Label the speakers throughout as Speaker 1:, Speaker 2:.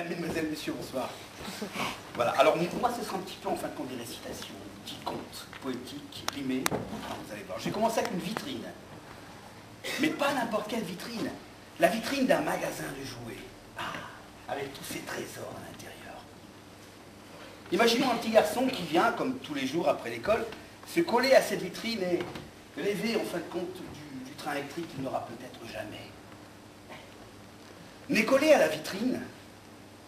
Speaker 1: Mesdemoiselles, messieurs, bonsoir. Voilà, alors moi ce sera un petit peu en fin de compte des récitations, des petits contes poétiques, rimés. Alors, vous allez voir, j'ai commencé avec une vitrine. Mais pas n'importe quelle vitrine. La vitrine d'un magasin de jouets. Ah, avec tous ces trésors à l'intérieur. Imaginons un petit garçon qui vient, comme tous les jours après l'école, se coller à cette vitrine et rêver en fin de compte du train électrique qu'il n'aura peut-être jamais. N'est collé à la vitrine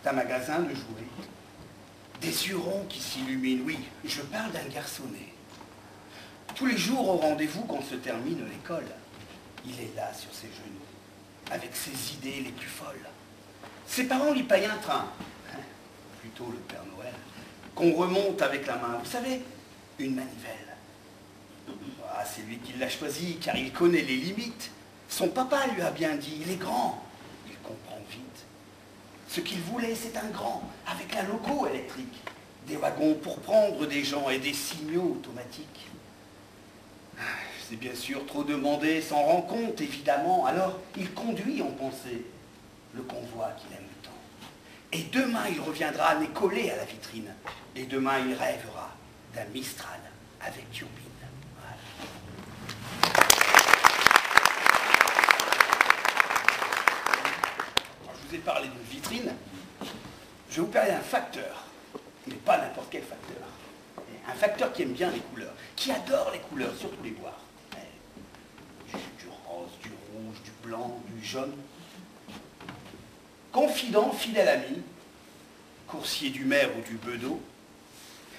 Speaker 1: d'un magasin de jouets, des yeux ronds qui s'illuminent. Oui, je parle d'un garçonnet. Tous les jours au rendez-vous quand se termine l'école, il est là sur ses genoux, avec ses idées les plus folles. Ses parents lui payent un train, plutôt le Père Noël, qu'on remonte avec la main. Vous savez, une manivelle. Ah, c'est lui qui l'a choisi, car il connaît les limites. Son papa lui a bien dit, il est grand. Il comprend vite. Ce qu'il voulait, c'est un grand, avec la loco électrique. Des wagons pour prendre des gens et des signaux automatiques. C'est bien sûr trop demandé, s'en rend compte, évidemment. Alors, il conduit en pensée le convoi qu'il aime tant. Et demain, il reviendra nez collé à la vitrine. Et demain, il rêvera d'un Mistral avec turbine. Voilà. Je vous ai parlé d'une vitrine. Je vais vous parler d'un facteur. Mais pas n'importe quel facteur. Un facteur qui aime bien les couleurs, qui adore les couleurs, surtout les boire. Du rose, du rouge, du blanc, du jaune. Confident, fidèle ami, coursier du maire ou du bedeau,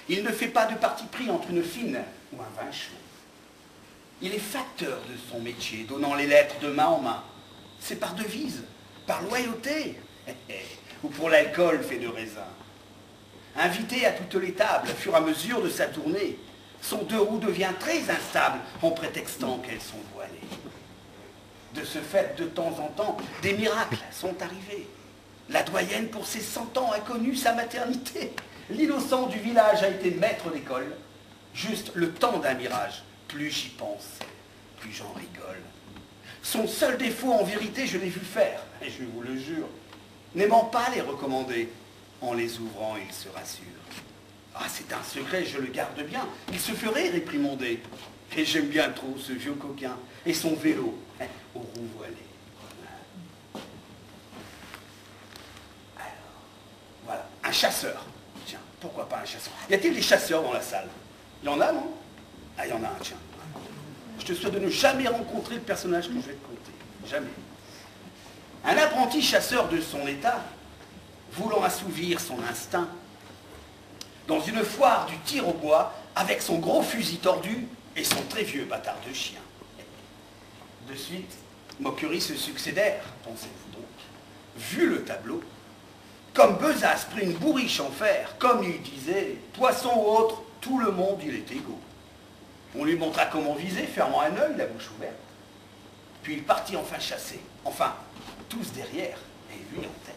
Speaker 1: il ne fait pas de parti pris entre une fine ou un vin chaud. Il est facteur de son métier, donnant les lettres de main en main. C'est par devise, par loyauté, ou pour l'alcool fait de raisin. Invité à toutes les tables, au fur et à mesure de sa tournée, son deux roues devient très instable en prétextant qu'elles sont voilées. De ce fait, de temps en temps, des miracles sont arrivés. La doyenne, pour ses 100 ans, a connu sa maternité. L'innocent du village a été maître d'école. Juste le temps d'un mirage. Plus j'y pense, plus j'en rigole. Son seul défaut, en vérité, je l'ai vu faire, et je vous le jure, n'aimant pas les recommander. En les ouvrant, il se rassure. Ah, c'est un secret, je le garde bien. Il se ferait réprimander. Et j'aime bien trop ce vieux coquin et son vélo aux roues voilées. Alors, voilà, un chasseur. Tiens, pourquoi pas un chasseur? Y a-t-il des chasseurs dans la salle? Il y en a, non? Ah, il y en a un, tiens. Je te souhaite de ne jamais rencontrer le personnage que je vais te conter. Jamais. Un apprenti chasseur de son état, voulant assouvir son instinct, dans une foire du tir au bois, avec son gros fusil tordu et son très vieux bâtard de chien. De suite, moqueries se succédèrent, pensez-vous donc. Vu le tableau, comme Besace prit une bourriche en fer, comme il disait, poisson ou autre, tout le monde il est égaux. On lui montra comment viser, fermant un œil, la bouche ouverte. Puis il partit enfin chasser, enfin, tous derrière, et lui en tête.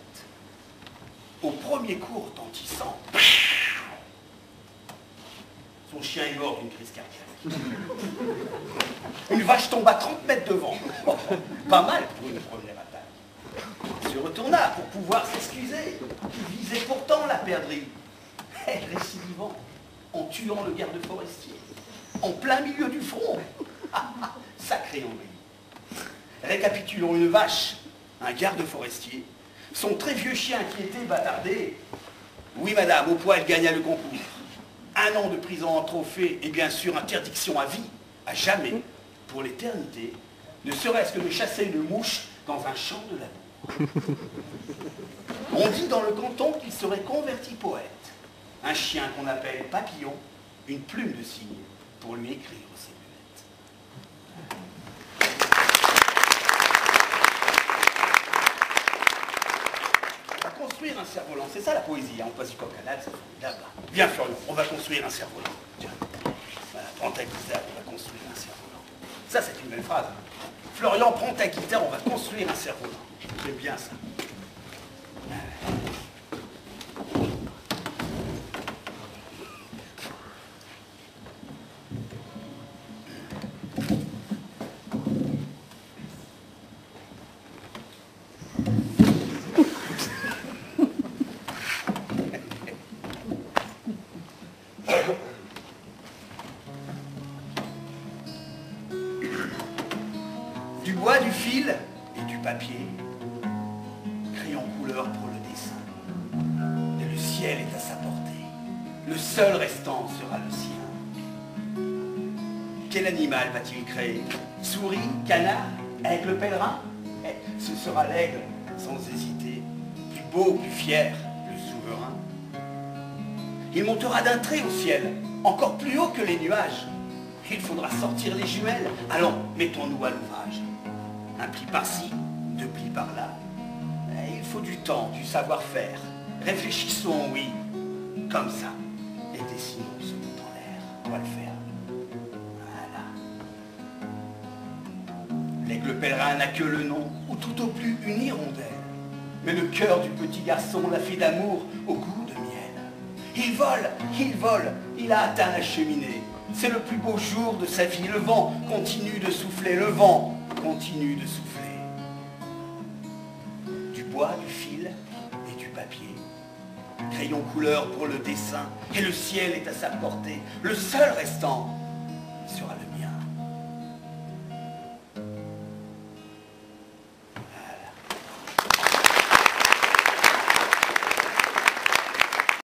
Speaker 1: Au premier coup retentissant, son chien est mort d'une crise cardiaque. Une vache tomba à 30 mètres devant. Pas mal pour une première attaque. Il se retourna pour pouvoir s'excuser. Il visait pourtant la perdrix. Elle récidivant, en tuant le garde forestier, en plein milieu du front. Sacré ennui. Récapitulons, une vache, un garde forestier, son très vieux chien qui était bâtardé. Oui, madame, au poil gagna le concours. 1 an de prison en trophée et bien sûr interdiction à vie, à jamais, pour l'éternité, ne serait-ce que de chasser une mouche dans un champ de l'amour. On dit dans le canton qu'il serait converti poète. Un chien qu'on appelle Papillon, une plume de cygne pour lui écrire ses lunettes. On va construire un cerf-volant, c'est ça la poésie, hein. On passe du coq à l'âne, c'est formidable. Viens Florian, on va construire un cerf-volant. Tiens, voilà, prends ta guitare, on va construire un cerf-volant. Ça c'est une belle phrase. Florian, prends ta guitare, on va construire un cerf-volant. J'aime bien ça. bois, du fil et du papier, crayon couleur pour le dessin. Et le ciel est à sa portée. Le seul restant sera le sien. Quel animal va-t-il créer? Souris, canard, aigle pèlerin? Ce sera l'aigle, sans hésiter, plus beau, plus fier, le souverain. Il montera d'un trait au ciel, encore plus haut que les nuages. Il faudra sortir les jumelles. Allons, mettons-nous à l'ouvrage. Un pli par-ci, deux plis par-là. Il faut du temps, du savoir-faire. Réfléchissons, oui, comme ça. Et dessinons ce bout en l'air. On va le faire. Voilà. L'aigle pèlerin n'a que le nom, ou tout au plus une hirondelle. Mais le cœur du petit garçon l'a fait d'amour au goût de miel. Il vole, il a atteint la cheminée. C'est le plus beau jour de sa vie. Le vent continue de souffler, le vent continue de souffler. Du bois, du fil et du papier. Crayon couleur pour le dessin, et le ciel est à sa portée. Le seul restant sera le